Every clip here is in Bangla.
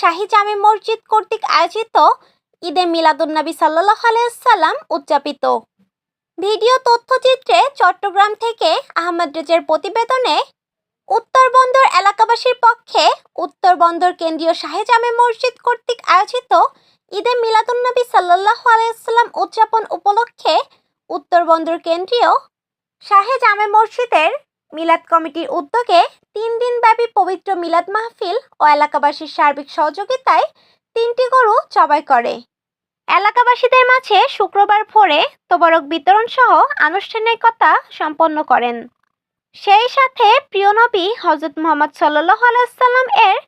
শাহী জামে মসজিদ কর্তৃক আয়োজিত ঈদে মিলাদুন্নবী সাল্লাল্লাহু আলাইহি ওয়াসাল্লাম উদযাপিত। ভিডিও তথ্যচিত্রে চট্টগ্রাম থেকে আহমদ রেজার প্রতিবেদনে উত্তরবন্দর এলাকাবাসীর পক্ষে উত্তরবন্দর কেন্দ্রীয় শাহী জামে মসজিদ কর্তৃক আয়োজিত ঈদে মিলাদুন্নবী সাল্লাল্লাহু আলাইহি ওয়াসাল্লাম উদযাপন উপলক্ষে উত্তরবন্দর কেন্দ্রীয় শাহী জামে মসজিদের মিলাদ কমিটির উদ্যোগে 3 দিনব্যাপী পবিত্র মিলাদ মাহফিল ও এলাকাবাসীর সার্বিক সহযোগিতায় 3টি গরু জবাই করে এলাকাবাসীদের মাঝে শুক্রবার ভোরে তোবারক বিতরণ সহ আনুষ্ঠানিকতা সম্পন্ন করেন। সেই সাথে প্রিয় নবী হযরত মুহাম্মদ সাল্লাল্লাহু আলাইহি ওয়াসাল্লাম এর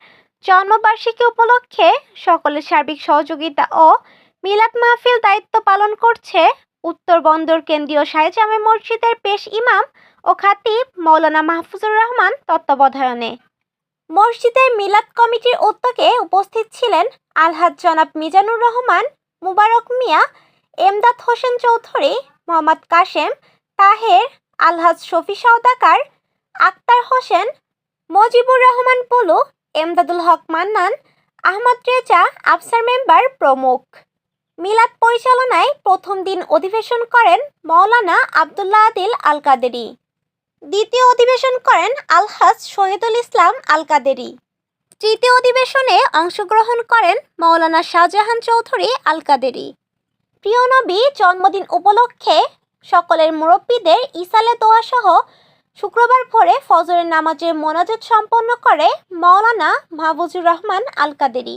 জন্মবার্ষিকী উপলক্ষে সকলের সার্বিক সহযোগিতা ও মিলাদ মাহফিল দায়িত্ব পালন করছে উত্তরবন্দর কেন্দ্রীয় শাহী জামে মসজিদের পেশ ইমাম ও খাতিব মাওলানা মাহফুজুর রহমান তত্ত্বাবধানে। মসজিদের মিলাদ কমিটির উদ্যোগে উপস্থিত ছিলেন আলহাজ জনাব মিজানুর রহমান, মুবারক মিয়া, এমদাদ হোসেন চৌধুরী, মোহাম্মদ কাশেম, তাহের, আলহাজ শফি সওদাগর, আক্তার হোসেন, মজিবুর রহমান পুলু, এমদাদুল হক মান্নান, আহমদ রেজা, আফসার মেম্বার প্রমুখ। মিলাদ পরিচালনায় প্রথম দিন অধিবেশন করেন মাওলানা আব্দুল্লাহ আদিল আল কাদেরী। দ্বিতীয় অধিবেশন করেন আলহাজ শহীদুল ইসলাম আল কাদেরী। তৃতীয় অধিবেশনে অংশগ্রহণ করেন মাওলানা শাহজাহান চৌধুরী আল কাদেরী। প্রিয় নবী জন্মদিন উপলক্ষে সকলের মুরব্বীদের ইসালে দোয়া সহ শুক্রবার ভোরে ফজরের নামাজের মোনাজাত সম্পন্ন করে মাওলানা মাহফুজুর রহমান আল কাদেরী।